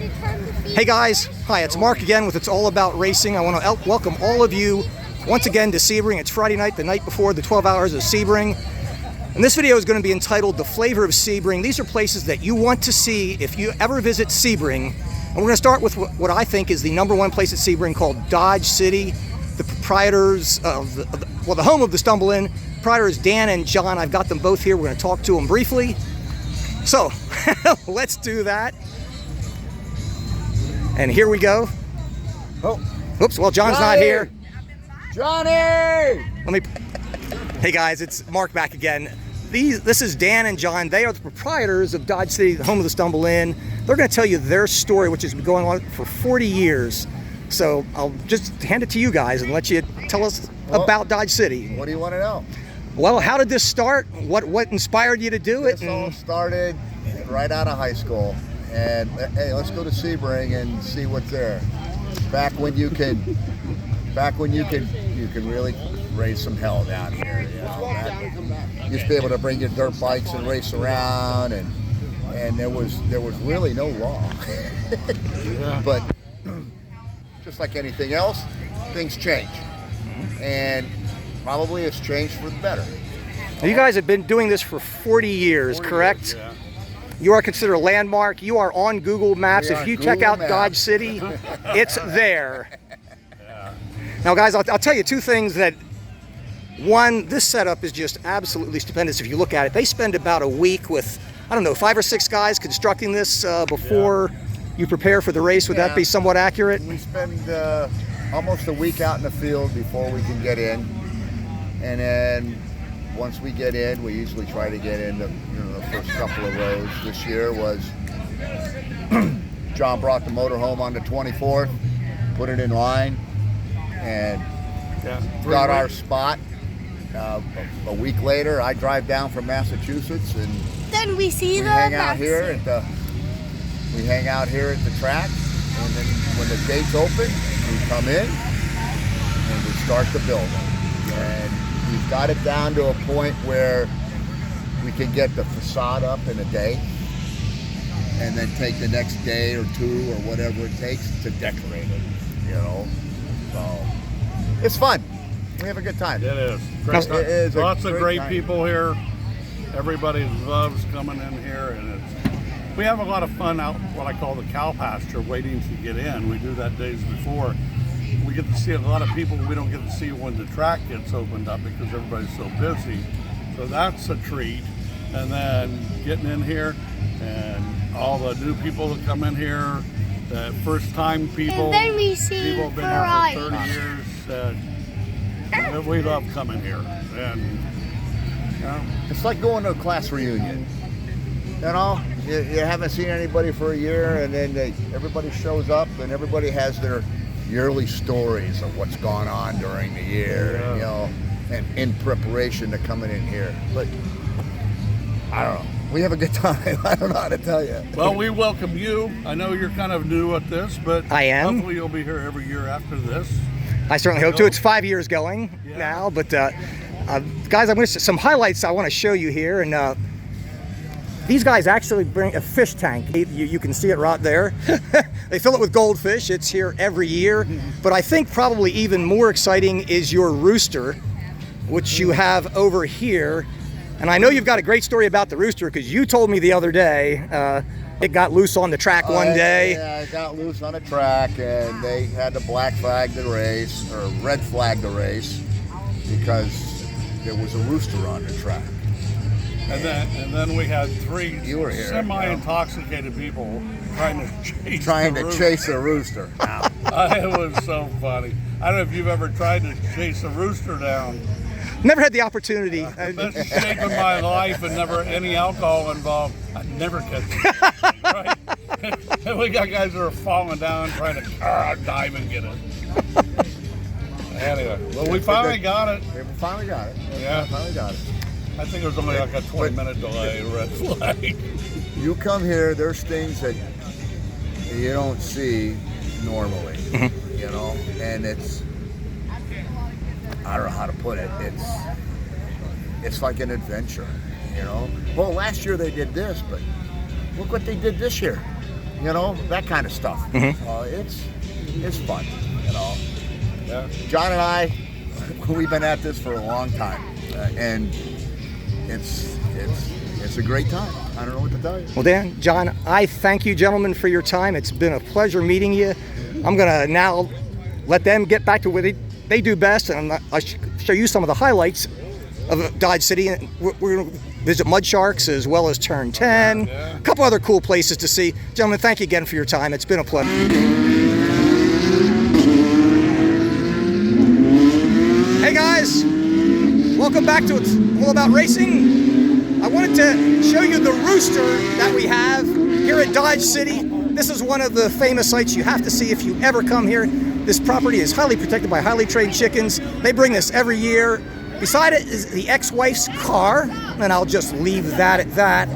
Hey guys, hi, it's Mark again with It's All About Racing. I want to welcome all of you once again to Sebring. It's Friday night, the night before the 12 hours of Sebring. And this video is going to be entitled The Flavor of Sebring. These are places that you want to see if you ever visit Sebring. And we're going to start with what I think is the #1 place at Sebring called Dodge City. The proprietors of the home of the Stumble Inn. Proprietors Dan and John. I've got them both here. We're going to talk to them briefly. So, let's do that. And here we go. Oh, oops. Well, John's not here. Johnny! Hey guys, it's Mark back again. This is Dan and John. They are the proprietors of Dodge City, the home of the Stumble Inn. They're going to tell you their story, which has been going on for 40 years. So I'll just hand it to you guys and let you tell us about Dodge City. What do you want to know? Well, how did this start? What inspired you to do it? This all started right out of high school. And hey, let's go to Sebring and see what's there. Back when you could really raise some hell down here. You know, you used to be able to bring your dirt bikes and race around, and there was really no law. But just like anything else, things change, and probably it's changed for the better. Now, you guys have been doing this for 40 years, correct? Yeah. You are considered a landmark. You are on Google Maps. If you check out Dodge City, it's there. Yeah. Now, guys, I'll tell you two things. That one, this setup is just absolutely stupendous. If you look at it, they spend about a week with, I don't know, 5 or 6 guys constructing this before you prepare for the race. Would that be somewhat accurate? We spend almost a week out in the field before we can get in, and then once we get in, we usually try to get in the first couple of rows. This year was John brought the motorhome on the 24th, put it in line, and got our spot. A week later, I drive down from Massachusetts, and then we hang out here at the track, and then when the gates open, we come in and we start the building. And we've got it down to a point where we can get the facade up in a day, and then take the next day or two or whatever it takes to decorate it. So it's fun. We have a good time. It is. It is Lots of great time. people here. Everybody loves coming in here, and we have a lot of fun out what I call the cow pasture, waiting to get in. We do that days before. We get to see a lot of people we don't get to see when the track gets opened up because everybody's so busy. So that's a treat. And then getting in here and all the new people that come in here, the first time people. And then we see people have been here for 30 years. And we love coming here. And it's like going to a class reunion. You haven't seen anybody for a year, and then everybody shows up, and everybody has their yearly stories of what's gone on during the year, and in preparation to coming in here. But I don't know. We have a good time. I don't know how to tell you. Well, we welcome you. I know you're kind of new at this, but I am. Hopefully you'll be here every year after this. I certainly hope to. It's 5 years going now, but guys, I'm going to some highlights I want to show you here, and these guys actually bring a fish tank. You can see it right there. They fill it with goldfish. It's here every year, but I think probably even more exciting is your rooster, which you have over here. And I know you've got a great story about the rooster because you told me the other day it got loose on the track one day. Yeah, it got loose on a track, and they had to black flag the race, or red flag the race, because there was a rooster on the track. And then we had 3 You were here, semi-intoxicated people trying to chase a rooster. It was so funny. I don't know if you've ever tried to chase a rooster down. Never had the opportunity. Best shape of my life, and never any alcohol involved. I'd never catch it. Right? And we got guys that are falling down trying to dive and get it. Anyway, well, we finally got it. We finally got it. Yeah. Finally got it. I think it was only like a 20-minute delay, red flag. You come here, there's things that you don't see normally, and it's, I don't know how to put it, it's like an adventure, Well, last year they did this, but look what they did this year. you know, that kind of stuff. It's fun, you know. Yeah. John and I, we've been at this for a long time, and it's a great time. I don't know what to tell you. Well, Dan, John, I thank you, gentlemen, for your time. It's been a pleasure meeting you. I'm gonna now let them get back to what they do best, and I'll show you some of the highlights of Dodge City. And we're gonna visit Mud Sharks as well as Turn 10, a couple other cool places to see. Gentlemen, thank you again for your time. It's been a pleasure. Hey guys, welcome back to It's All About Racing. I wanted to show you the rooster that we have here at Dodge City. This is one of the famous sights you have to see if you ever come here. This property is highly protected by highly trained chickens. They bring this every year. Beside it is the ex-wife's car, and I'll just leave that at that.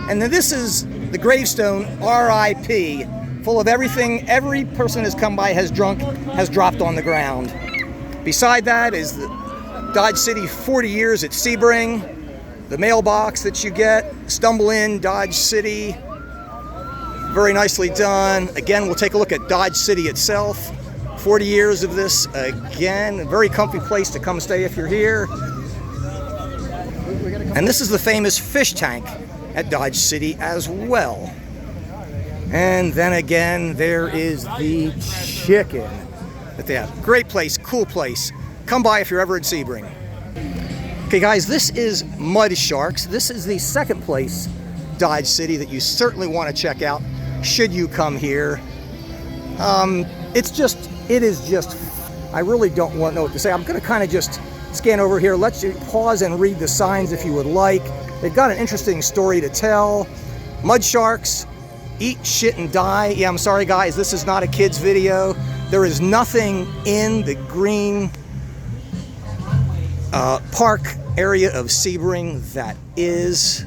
And then this is the gravestone, R.I.P., full of everything every person has come by has drunk, has dropped on the ground. Beside that is the Dodge City 40 years at Sebring, the mailbox that you get, stumble in, Dodge City, very nicely done. Again, we'll take a look at Dodge City itself. 40 years of this, again, a very comfy place to come stay if you're here. And this is the famous fish tank at Dodge City as well. And then again, there is the chicken that they have. Great place, cool place. Come by if you're ever in Sebring. Okay guys, this is Mud Sharks. This is the second place, Dodge City, that you certainly want to check out should you come here. It is just, I really don't know what to say. I'm gonna kind of just scan over here. Let you pause and read the signs if you would like. They've got an interesting story to tell. Mud Sharks, eat, shit, and die. Yeah, I'm sorry guys, this is not a kid's video. There is nothing in the green park area of Sebring that is,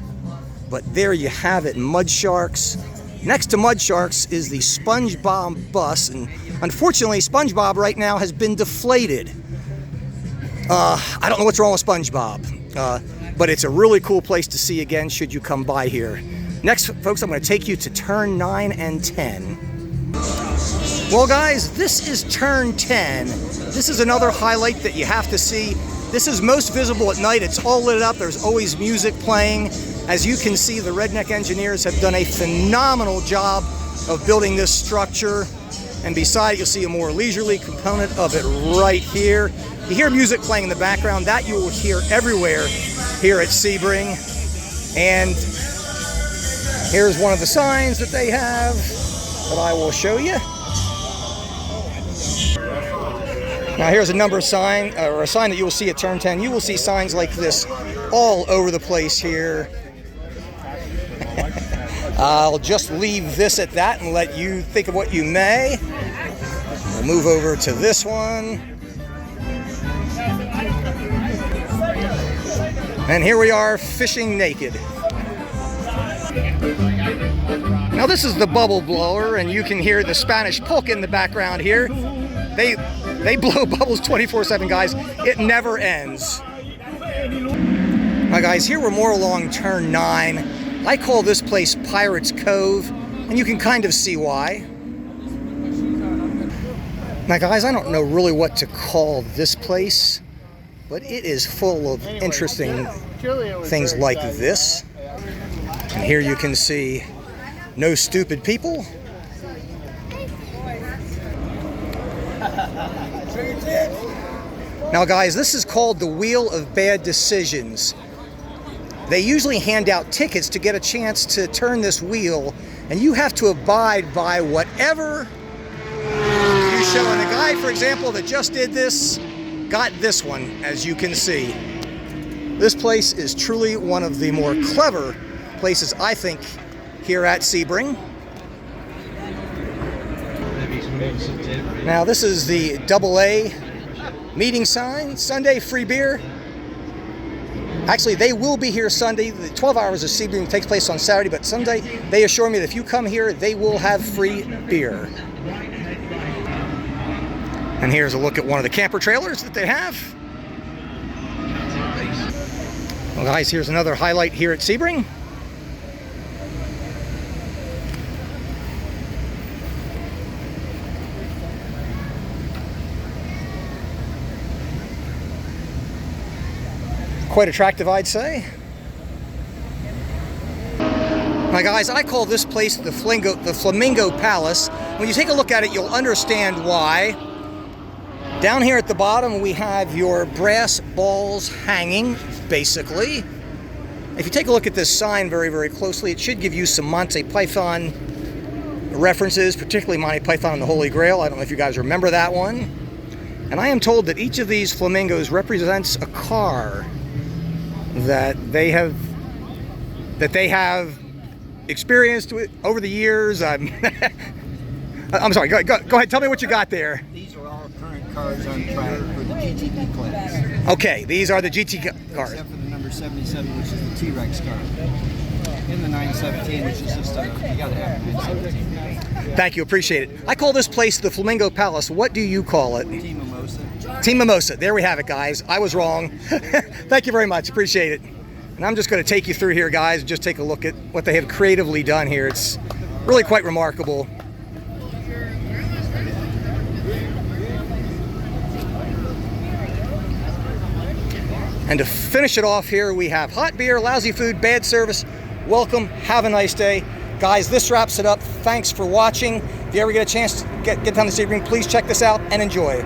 but there you have it, Mud Sharks. Next to Mud Sharks is the SpongeBob bus, and unfortunately SpongeBob right now has been deflated. I don't know what's wrong with SpongeBob, but it's a really cool place to see again should you come by here. Next, folks, I'm going to take you to Turn 9 and 10. Well guys, this is Turn 10. This is another highlight that you have to see. This is most visible at night. It's all lit up. There's always music playing. As you can see, the Redneck engineers have done a phenomenal job of building this structure. And beside it, you'll see a more leisurely component of it right here. You hear music playing in the background. That you will hear everywhere here at Sebring. And here's one of the signs that they have that I will show you. Now here's a number sign, or a sign that you will see at Turn 10. You will see signs like this all over the place here. I'll just leave this at that and let you think of what you may. We'll move over to this one. And here we are, fishing naked. Now this is the bubble blower, and you can hear the Spanish polka in the background here. They blow bubbles 24/7, guys. It never ends. Now guys, here we're more along Turn 9. I call this place Pirates Cove, and you can kind of see why. Now guys, I don't know really what to call this place, but it is full of interesting things like this. And here you can see no stupid people. Now guys, this is called the Wheel of Bad Decisions. They usually hand out tickets to get a chance to turn this wheel, and you have to abide by whatever you show. And the guy, for example, that just did this, got this one, as you can see. This place is truly one of the more clever places, I think, here at Sebring. Now this is the AA meeting sign. Sunday, free beer. Actually, they will be here Sunday. The 12 hours of Sebring takes place on Saturday, but Sunday, they assure me that if you come here, they will have free beer. And here's a look at one of the camper trailers that they have. Well, guys, here's another highlight here at Sebring. Quite attractive, I'd say. Now guys, I call this place the Flamingo Palace. When you take a look at it, you'll understand why. Down here at the bottom, we have your brass balls hanging, basically. If you take a look at this sign very, very closely, it should give you some Monty Python references, particularly Monty Python and the Holy Grail. I don't know if you guys remember that one. And I am told that each of these flamingos represents a car that they have experienced over the years. I'm sorry, go ahead, tell me what you got there. These are all current cars on track for the GTP class. Okay, these are the GT cars. Except for the number 77, which is the T-Rex car. And the 917, which is just you gotta have the 917. Thank you, appreciate it. I call this place the Flamingo Palace. What do you call it? Team Mimosa. Team Mimosa. There we have it, guys. I was wrong. Thank you very much, appreciate it. And I'm just going to take you through here, guys, and just take a look at what they have creatively done here. It's really quite remarkable. And to finish it off here, we have hot beer, lousy food, bad service. Welcome, have a nice day. Guys, this wraps it up. Thanks for watching. If you ever get a chance to get down to Sebring, please check this out and enjoy.